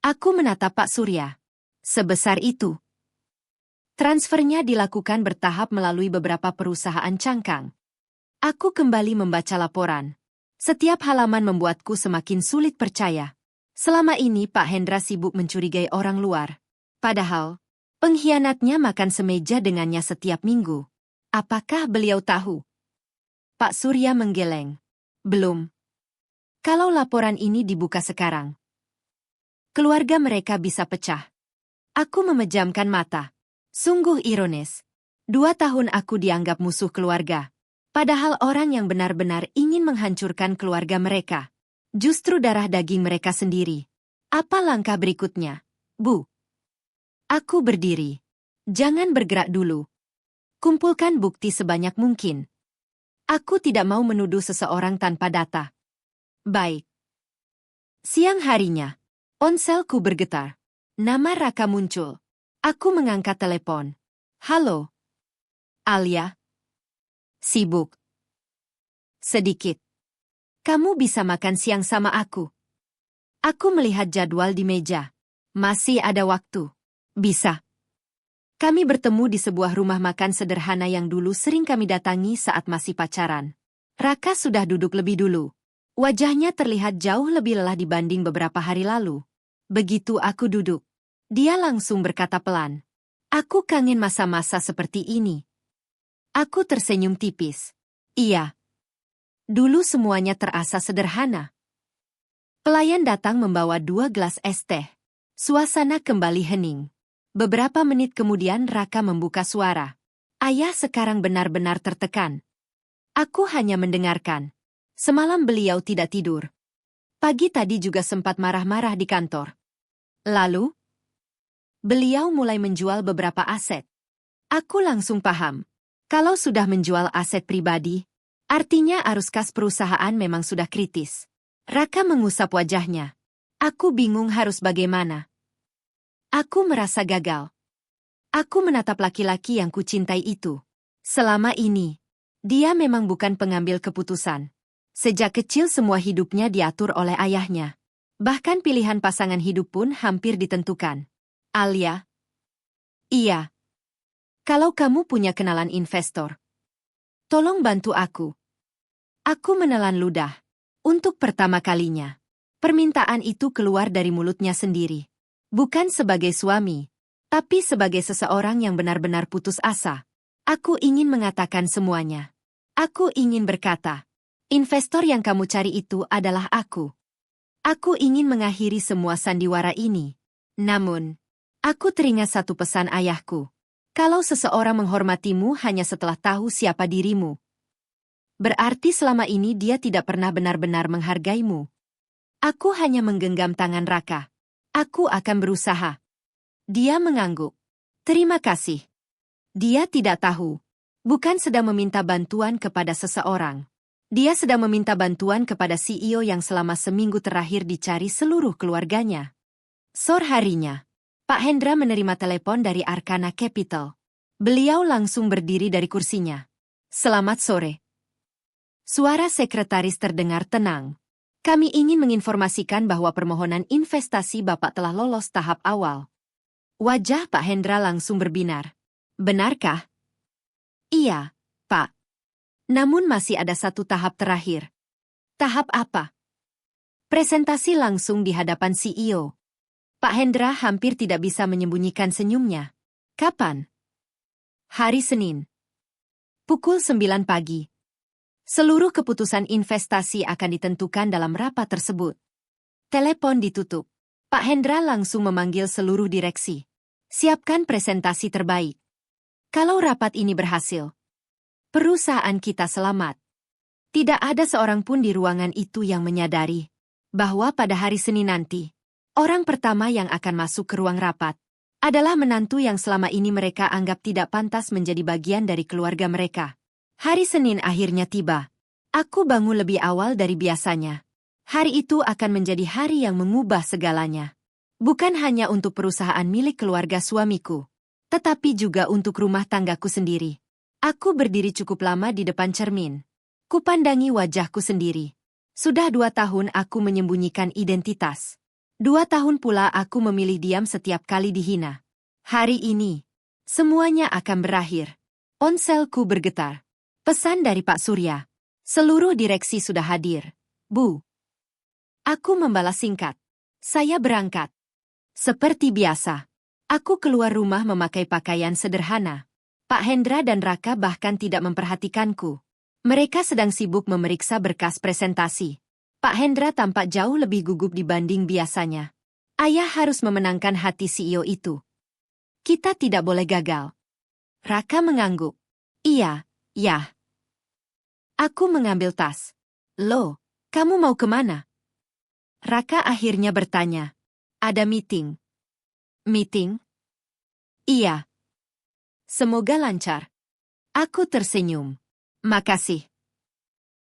Aku menatap Pak Surya. Sebesar itu. Transfernya dilakukan bertahap melalui beberapa perusahaan cangkang. Aku kembali membaca laporan. Setiap halaman membuatku semakin sulit percaya. Selama ini Pak Hendra sibuk mencurigai orang luar. Padahal, pengkhianatnya makan semeja dengannya setiap minggu. Apakah beliau tahu? Pak Surya menggeleng. Belum. Kalau laporan ini dibuka sekarang, keluarga mereka bisa pecah. Aku memejamkan mata. Sungguh ironis. 2 tahun aku dianggap musuh keluarga. Padahal orang yang benar-benar ingin menghancurkan keluarga mereka. Justru darah daging mereka sendiri. Apa langkah berikutnya, Bu? Aku berdiri. Jangan bergerak dulu. Kumpulkan bukti sebanyak mungkin. Aku tidak mau menuduh seseorang tanpa data. Baik. Siang harinya, ponselku bergetar. Nama Raka muncul. Aku mengangkat telepon. Halo. Alia. Sibuk. Sedikit. Kamu bisa makan siang sama aku? Aku melihat jadwal di meja. Masih ada waktu. Bisa. Kami bertemu di sebuah rumah makan sederhana yang dulu sering kami datangi saat masih pacaran. Raka sudah duduk lebih dulu. Wajahnya terlihat jauh lebih lelah dibanding beberapa hari lalu. Begitu aku duduk, dia langsung berkata pelan. Aku kangen masa-masa seperti ini. Aku tersenyum tipis. Iya. Dulu semuanya terasa sederhana. Pelayan datang membawa 2 gelas es teh. Suasana kembali hening. Beberapa menit kemudian Raka membuka suara. Ayah sekarang benar-benar tertekan. Aku hanya mendengarkan. Semalam beliau tidak tidur. Pagi tadi juga sempat marah-marah di kantor. Lalu, beliau mulai menjual beberapa aset. Aku langsung paham. Kalau sudah menjual aset pribadi, artinya arus kas perusahaan memang sudah kritis. Raka mengusap wajahnya. Aku bingung harus bagaimana. Aku merasa gagal. Aku menatap laki-laki yang kucintai itu. Selama ini, dia memang bukan pengambil keputusan. Sejak kecil semua hidupnya diatur oleh ayahnya. Bahkan pilihan pasangan hidup pun hampir ditentukan. Alia? Iya. Kalau kamu punya kenalan investor, tolong bantu aku. Aku menelan ludah. Untuk pertama kalinya, permintaan itu keluar dari mulutnya sendiri. Bukan sebagai suami, tapi sebagai seseorang yang benar-benar putus asa. Aku ingin mengatakan semuanya. Aku ingin berkata, investor yang kamu cari itu adalah aku. Aku ingin mengakhiri semua sandiwara ini. Namun, aku teringat satu pesan ayahku. Kalau seseorang menghormatimu hanya setelah tahu siapa dirimu, berarti selama ini dia tidak pernah benar-benar menghargaimu. Aku hanya menggenggam tangan Raka. Aku akan berusaha. Dia mengangguk. Terima kasih. Dia tidak tahu. Bukan sedang meminta bantuan kepada seseorang. Dia sedang meminta bantuan kepada CEO yang selama seminggu terakhir dicari seluruh keluarganya. Sore harinya, Pak Hendra menerima telepon dari Arkana Capital. Beliau langsung berdiri dari kursinya. Selamat sore. Suara sekretaris terdengar tenang. Kami ingin menginformasikan bahwa permohonan investasi Bapak telah lolos tahap awal. Wajah Pak Hendra langsung berbinar. Benarkah? Iya, Pak. Namun masih ada satu tahap terakhir. Tahap apa? Presentasi langsung di hadapan CEO. Pak Hendra hampir tidak bisa menyembunyikan senyumnya. Kapan? Hari Senin. Pukul 9 pagi. Seluruh keputusan investasi akan ditentukan dalam rapat tersebut. Telepon ditutup. Pak Hendra langsung memanggil seluruh direksi. Siapkan presentasi terbaik. Kalau rapat ini berhasil, perusahaan kita selamat. Tidak ada seorang pun di ruangan itu yang menyadari bahwa pada hari Senin nanti, orang pertama yang akan masuk ke ruang rapat adalah menantu yang selama ini mereka anggap tidak pantas menjadi bagian dari keluarga mereka. Hari Senin akhirnya tiba. Aku bangun lebih awal dari biasanya. Hari itu akan menjadi hari yang mengubah segalanya. Bukan hanya untuk perusahaan milik keluarga suamiku, tetapi juga untuk rumah tanggaku sendiri. Aku berdiri cukup lama di depan cermin. Kupandangi wajahku sendiri. Sudah 2 tahun aku menyembunyikan identitas. 2 tahun pula aku memilih diam setiap kali dihina. Hari ini, semuanya akan berakhir. Ponselku bergetar. Pesan dari Pak Surya. Seluruh direksi sudah hadir. Bu. Aku membalas singkat. Saya berangkat. Seperti biasa. Aku keluar rumah memakai pakaian sederhana. Pak Hendra dan Raka bahkan tidak memperhatikanku. Mereka sedang sibuk memeriksa berkas presentasi. Pak Hendra tampak jauh lebih gugup dibanding biasanya. Ayah harus memenangkan hati CEO itu. Kita tidak boleh gagal. Raka mengangguk. Iya, ya. Aku mengambil tas. Loh, kamu mau kemana? Raka akhirnya bertanya. Ada meeting. Meeting? Iya. Semoga lancar. Aku tersenyum. Makasih.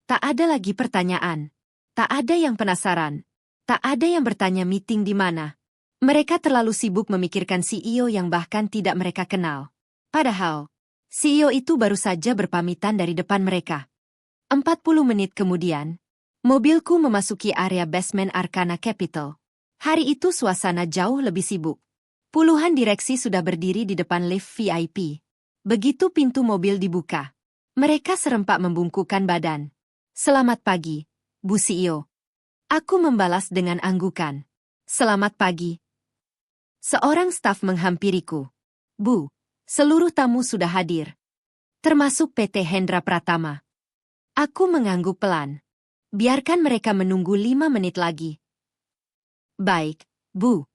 Tak ada lagi pertanyaan. Tak ada yang penasaran. Tak ada yang bertanya meeting di mana. Mereka terlalu sibuk memikirkan CEO yang bahkan tidak mereka kenal. Padahal, CEO itu baru saja berpamitan dari depan mereka. 40 menit kemudian, mobilku memasuki area basement Arkana Capital. Hari itu suasana jauh lebih sibuk. Puluhan direksi sudah berdiri di depan lift VIP. Begitu pintu mobil dibuka, mereka serempak membungkukkan badan. Selamat pagi, Bu CEO. Aku membalas dengan anggukan. Selamat pagi. Seorang staf menghampiriku. Bu, seluruh tamu sudah hadir. Termasuk PT Hendra Pratama. Aku mengangguk pelan. Biarkan mereka menunggu 5 menit lagi. Baik, Bu.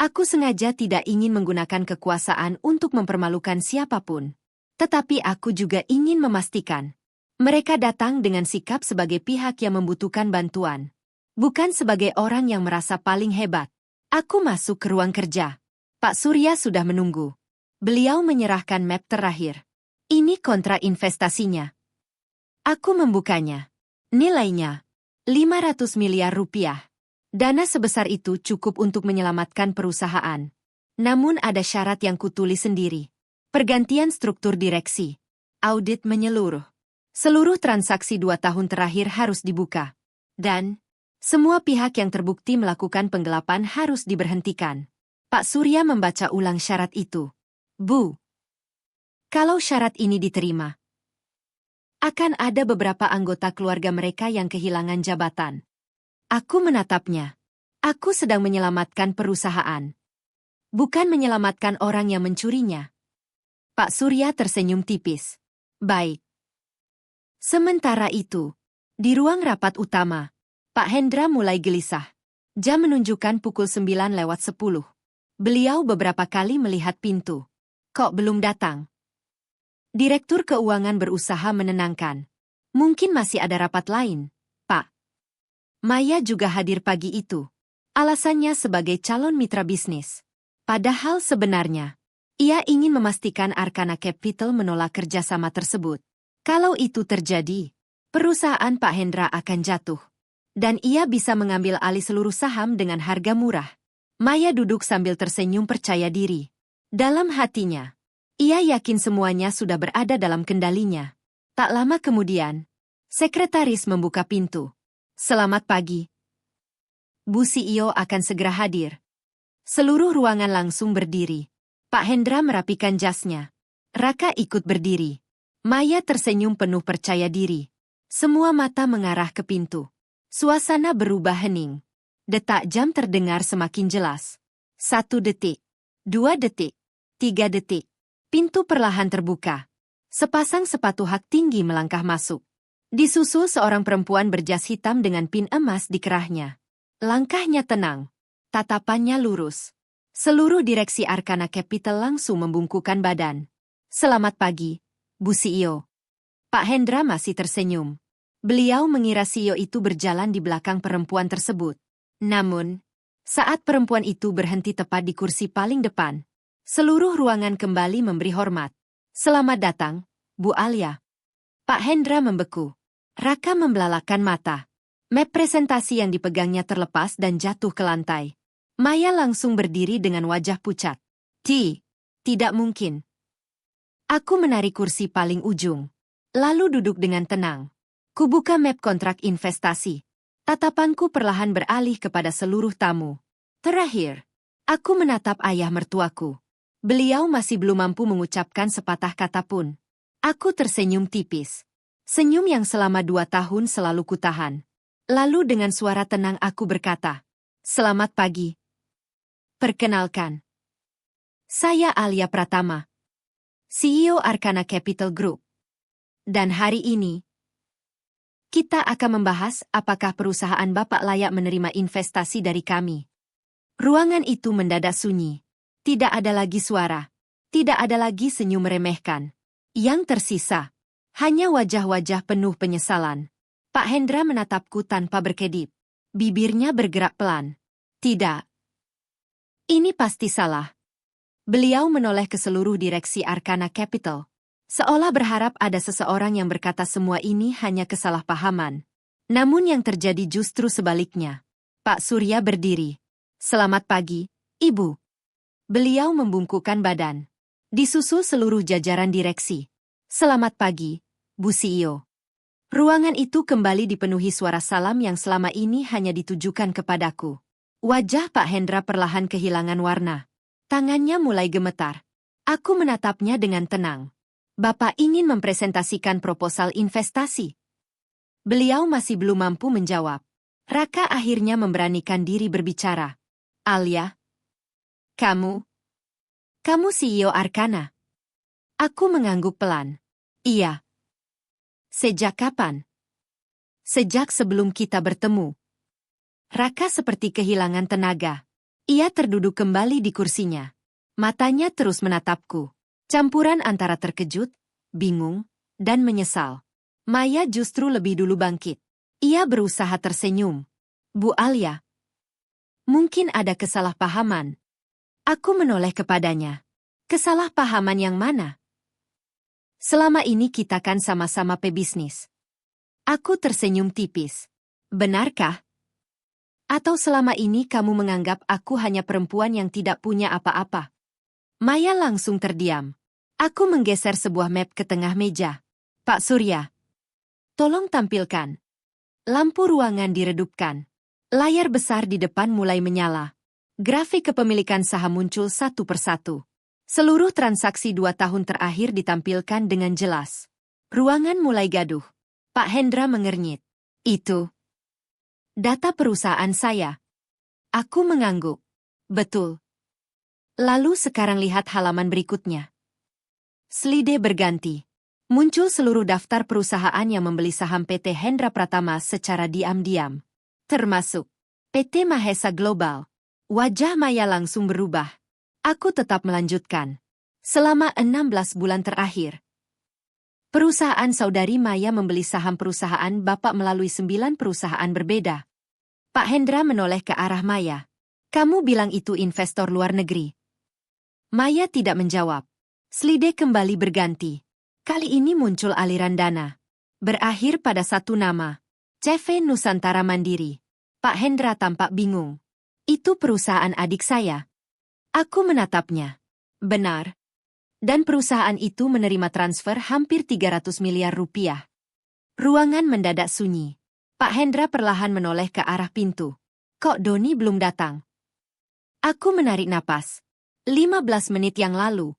Aku sengaja tidak ingin menggunakan kekuasaan untuk mempermalukan siapapun. Tetapi aku juga ingin memastikan. Mereka datang dengan sikap sebagai pihak yang membutuhkan bantuan. Bukan sebagai orang yang merasa paling hebat. Aku masuk ke ruang kerja. Pak Surya sudah menunggu. Beliau menyerahkan map terakhir. Ini kontrak investasinya. Aku membukanya. Nilainya 500 miliar rupiah. Dana sebesar itu cukup untuk menyelamatkan perusahaan. Namun ada syarat yang kutulis sendiri. Pergantian struktur direksi. Audit menyeluruh. Seluruh transaksi 2 tahun terakhir harus dibuka. Dan semua pihak yang terbukti melakukan penggelapan harus diberhentikan. Pak Surya membaca ulang syarat itu. Bu, kalau syarat ini diterima, akan ada beberapa anggota keluarga mereka yang kehilangan jabatan. Aku menatapnya. Aku sedang menyelamatkan perusahaan, bukan menyelamatkan orang yang mencurinya. Pak Surya tersenyum tipis. Baik. Sementara itu, di ruang rapat utama, Pak Hendra mulai gelisah. Jam menunjukkan pukul 9:10. Beliau beberapa kali melihat pintu. Kok belum datang? Direktur keuangan berusaha menenangkan. Mungkin masih ada rapat lain, Pak. Maya juga hadir pagi itu. Alasannya sebagai calon mitra bisnis. Padahal sebenarnya, ia ingin memastikan Arkana Capital menolak kerjasama tersebut. Kalau itu terjadi, perusahaan Pak Hendra akan jatuh. Dan ia bisa mengambil alih seluruh saham dengan harga murah. Maya duduk sambil tersenyum percaya diri. Dalam hatinya, ia yakin semuanya sudah berada dalam kendalinya. Tak lama kemudian, sekretaris membuka pintu. Selamat pagi. Bu CEO akan segera hadir. Seluruh ruangan langsung berdiri. Pak Hendra merapikan jasnya. Raka ikut berdiri. Maya tersenyum penuh percaya diri. Semua mata mengarah ke pintu. Suasana berubah hening. Detak jam terdengar semakin jelas. 1 detik. 2 detik. 3 detik. Pintu perlahan terbuka. Sepasang sepatu hak tinggi melangkah masuk. Disusul seorang perempuan berjas hitam dengan pin emas di kerahnya. Langkahnya tenang. Tatapannya lurus. Seluruh direksi Arkana Capital langsung membungkukkan badan. Selamat pagi, Bu CEO. Pak Hendra masih tersenyum. Beliau mengira CEO itu berjalan di belakang perempuan tersebut. Namun, saat perempuan itu berhenti tepat di kursi paling depan, seluruh ruangan kembali memberi hormat. Selamat datang, Bu Alia. Pak Hendra membeku. Raka membelalakan mata. Map presentasi yang dipegangnya terlepas dan jatuh ke lantai. Maya langsung berdiri dengan wajah pucat. Tidak mungkin. Aku menarik kursi paling ujung. Lalu duduk dengan tenang. Kubuka map kontrak investasi. Tatapanku perlahan beralih kepada seluruh tamu. Terakhir, aku menatap ayah mertuaku. Beliau masih belum mampu mengucapkan sepatah kata pun. Aku tersenyum tipis. Senyum yang selama 2 tahun selalu kutahan. Lalu dengan suara tenang aku berkata, "Selamat pagi. Perkenalkan. Saya Alia Pratama, CEO Arkana Capital Group. Dan hari ini, kita akan membahas apakah perusahaan Bapak layak menerima investasi dari kami." Ruangan itu mendadak sunyi. Tidak ada lagi suara. Tidak ada lagi senyum meremehkan. Yang tersisa, hanya wajah-wajah penuh penyesalan. Pak Hendra menatapku tanpa berkedip. Bibirnya bergerak pelan. Tidak. Ini pasti salah. Beliau menoleh ke seluruh direksi Arkana Capital. Seolah berharap ada seseorang yang berkata semua ini hanya kesalahpahaman. Namun yang terjadi justru sebaliknya. Pak Surya berdiri. Selamat pagi, Ibu. Beliau membungkukkan badan. Disusul seluruh jajaran direksi. Selamat pagi, Bu CEO. Ruangan itu kembali dipenuhi suara salam yang selama ini hanya ditujukan kepadaku. Wajah Pak Hendra perlahan kehilangan warna. Tangannya mulai gemetar. Aku menatapnya dengan tenang. Bapak ingin mempresentasikan proposal investasi. Beliau masih belum mampu menjawab. Raka akhirnya memberanikan diri berbicara. Alia, kamu CEO Arkana. Aku mengangguk pelan. Iya. Sejak kapan? Sejak sebelum kita bertemu. Raka seperti kehilangan tenaga. Ia terduduk kembali di kursinya. Matanya terus menatapku. Campuran antara terkejut, bingung, dan menyesal. Maya justru lebih dulu bangkit. Ia berusaha tersenyum. Bu Alia. Mungkin ada kesalahpahaman. Aku menoleh kepadanya. Kesalahpahaman yang mana? Selama ini kita kan sama-sama pebisnis. Aku tersenyum tipis. Benarkah? Atau selama ini kamu menganggap aku hanya perempuan yang tidak punya apa-apa? Maya langsung terdiam. Aku menggeser sebuah map ke tengah meja. Pak Surya, tolong tampilkan. Lampu ruangan diredupkan. Layar besar di depan mulai menyala. Grafik kepemilikan saham muncul satu persatu. Seluruh transaksi 2 tahun terakhir ditampilkan dengan jelas. Ruangan mulai gaduh. Pak Hendra mengernyit. Itu data perusahaan saya. Aku mengangguk. Betul. Lalu sekarang lihat halaman berikutnya. Slide berganti. Muncul seluruh daftar perusahaan yang membeli saham PT Hendra Pratama secara diam-diam. Termasuk PT Mahesa Global. Wajah Maya langsung berubah. Aku tetap melanjutkan. Selama 16 bulan terakhir, perusahaan saudari Maya membeli saham perusahaan Bapak melalui 9 perusahaan berbeda. Pak Hendra menoleh ke arah Maya. Kamu bilang itu investor luar negeri. Maya tidak menjawab. Slide kembali berganti. Kali ini muncul aliran dana. Berakhir pada satu nama. CV Nusantara Mandiri. Pak Hendra tampak bingung. Itu perusahaan adik saya. Aku menatapnya. Benar. Dan perusahaan itu menerima transfer hampir 300 miliar rupiah. Ruangan mendadak sunyi. Pak Hendra perlahan menoleh ke arah pintu. Kok Doni belum datang? Aku menarik napas. 15 menit yang lalu.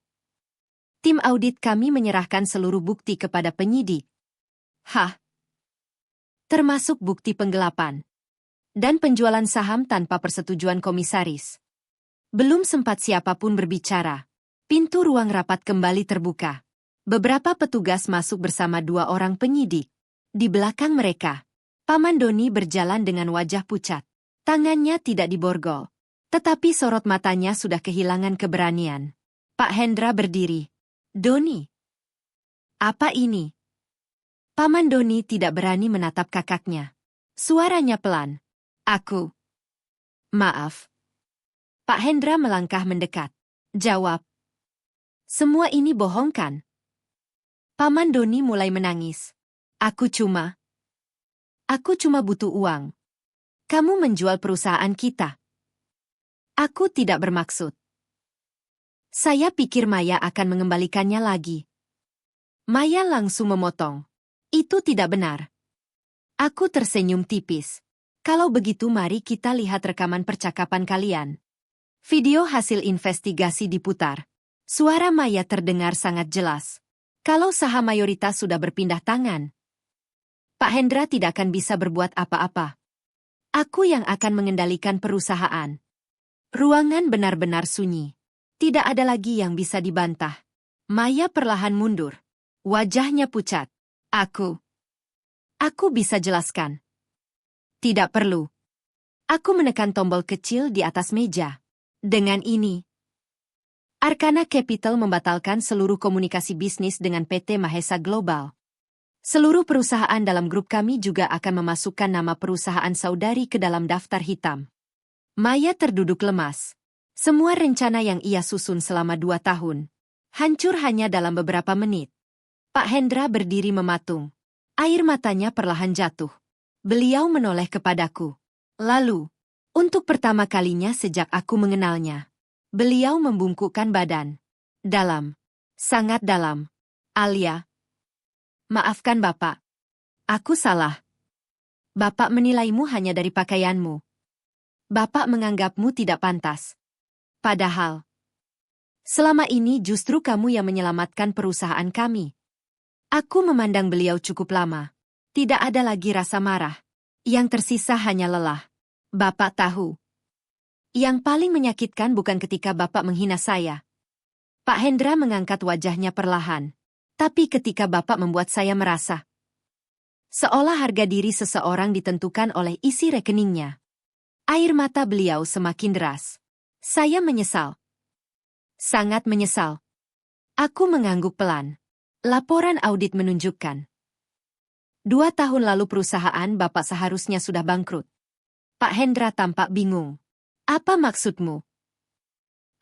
Tim audit kami menyerahkan seluruh bukti kepada penyidik. Hah? Termasuk bukti penggelapan. Dan penjualan saham tanpa persetujuan komisaris. Belum sempat siapapun berbicara. Pintu ruang rapat kembali terbuka. Beberapa petugas masuk bersama 2 orang penyidik. Di belakang mereka, Paman Doni berjalan dengan wajah pucat. Tangannya tidak diborgol. Tetapi sorot matanya sudah kehilangan keberanian. Pak Hendra berdiri. Doni. Apa ini? Paman Doni tidak berani menatap kakaknya. Suaranya pelan. Aku. Maaf. Pak Hendra melangkah mendekat. Jawab. Semua ini bohong kan? Paman Doni mulai menangis. Aku cuma butuh uang. Kamu menjual perusahaan kita. Aku tidak bermaksud. Saya pikir Maya akan mengembalikannya lagi. Maya langsung memotong. Itu tidak benar. Aku tersenyum tipis. Kalau begitu mari kita lihat rekaman percakapan kalian. Video hasil investigasi diputar. Suara Maya terdengar sangat jelas. Kalau saham mayoritas sudah berpindah tangan, Pak Hendra tidak akan bisa berbuat apa-apa. Aku yang akan mengendalikan perusahaan. Ruangan benar-benar sunyi. Tidak ada lagi yang bisa dibantah. Maya perlahan mundur. Wajahnya pucat. Aku bisa jelaskan. Tidak perlu. Aku menekan tombol kecil di atas meja. Dengan ini, Arkana Capital membatalkan seluruh komunikasi bisnis dengan PT Mahesa Global. Seluruh perusahaan dalam grup kami juga akan memasukkan nama perusahaan saudari ke dalam daftar hitam. Maya terduduk lemas. Semua rencana yang ia susun selama 2 tahun hancur hanya dalam beberapa menit. Pak Hendra berdiri mematung. Air matanya perlahan jatuh. Beliau menoleh kepadaku. Lalu, untuk pertama kalinya sejak aku mengenalnya, beliau membungkukkan badan. Dalam. Sangat dalam. Alia. Maafkan Bapak. Aku salah. Bapak menilaimu hanya dari pakaianmu. Bapak menganggapmu tidak pantas. Padahal, selama ini justru kamu yang menyelamatkan perusahaan kami. Aku memandang beliau cukup lama. Tidak ada lagi rasa marah. Yang tersisa hanya lelah. Bapak tahu. Yang paling menyakitkan bukan ketika Bapak menghina saya. Pak Hendra mengangkat wajahnya perlahan. Tapi ketika Bapak membuat saya merasa seolah harga diri seseorang ditentukan oleh isi rekeningnya. Air mata beliau semakin deras. Saya menyesal. Sangat menyesal. Aku mengangguk pelan. Laporan audit menunjukkan 2 tahun lalu perusahaan Bapak seharusnya sudah bangkrut. Pak Hendra tampak bingung. Apa maksudmu?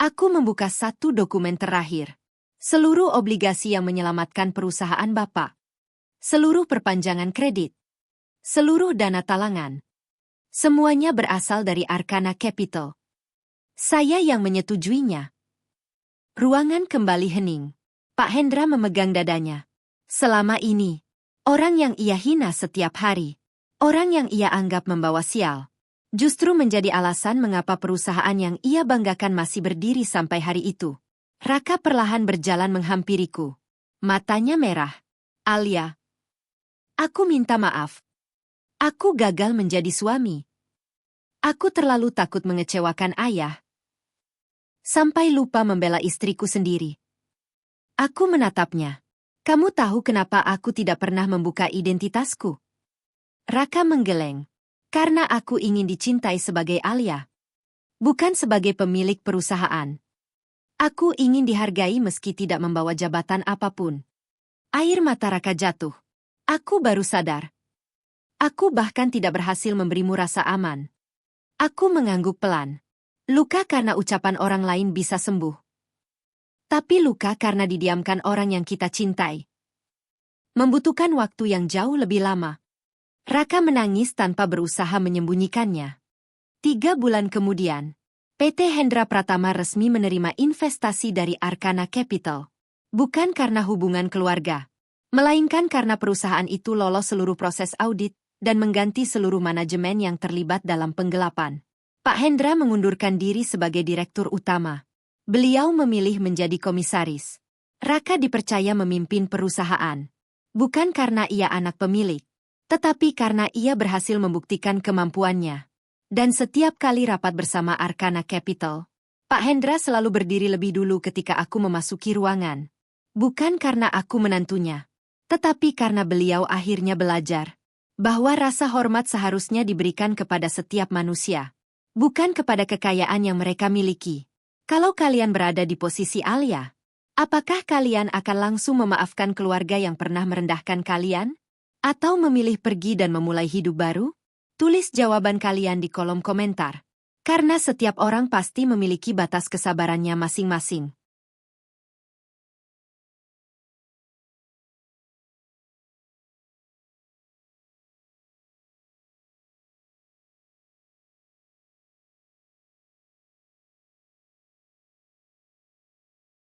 Aku membuka satu dokumen terakhir. Seluruh obligasi yang menyelamatkan perusahaan Bapak. Seluruh perpanjangan kredit. Seluruh dana talangan. Semuanya berasal dari Arkana Capital. Saya yang menyetujuinya. Ruangan kembali hening. Pak Hendra memegang dadanya. Selama ini, orang yang ia hina setiap hari, orang yang ia anggap membawa sial, justru menjadi alasan mengapa perusahaan yang ia banggakan masih berdiri sampai hari itu. Raka perlahan berjalan menghampiriku. Matanya merah. Alia, aku minta maaf. Aku gagal menjadi suami. Aku terlalu takut mengecewakan ayah. Sampai lupa membela istriku sendiri. Aku menatapnya. Kamu tahu kenapa aku tidak pernah membuka identitasku? Raka menggeleng. Karena aku ingin dicintai sebagai Alia. Bukan sebagai pemilik perusahaan. Aku ingin dihargai meski tidak membawa jabatan apapun. Air mata Raka jatuh. Aku baru sadar. Aku bahkan tidak berhasil memberimu rasa aman. Aku mengangguk pelan. Luka karena ucapan orang lain bisa sembuh. Tapi luka karena didiamkan orang yang kita cintai membutuhkan waktu yang jauh lebih lama. Raka menangis tanpa berusaha menyembunyikannya. 3 bulan kemudian, PT Hendra Pratama resmi menerima investasi dari Arkana Capital. Bukan karena hubungan keluarga, melainkan karena perusahaan itu lolos seluruh proses audit dan mengganti seluruh manajemen yang terlibat dalam penggelapan. Pak Hendra mengundurkan diri sebagai direktur utama. Beliau memilih menjadi komisaris. Raka dipercaya memimpin perusahaan. Bukan karena ia anak pemilik, tetapi karena ia berhasil membuktikan kemampuannya. Dan setiap kali rapat bersama Arkana Capital, Pak Hendra selalu berdiri lebih dulu ketika aku memasuki ruangan. Bukan karena aku menantunya, tetapi karena beliau akhirnya belajar bahwa rasa hormat seharusnya diberikan kepada setiap manusia, bukan kepada kekayaan yang mereka miliki. Kalau kalian berada di posisi Alia, apakah kalian akan langsung memaafkan keluarga yang pernah merendahkan kalian? Atau memilih pergi dan memulai hidup baru? Tulis jawaban kalian di kolom komentar. Karena setiap orang pasti memiliki batas kesabarannya masing-masing.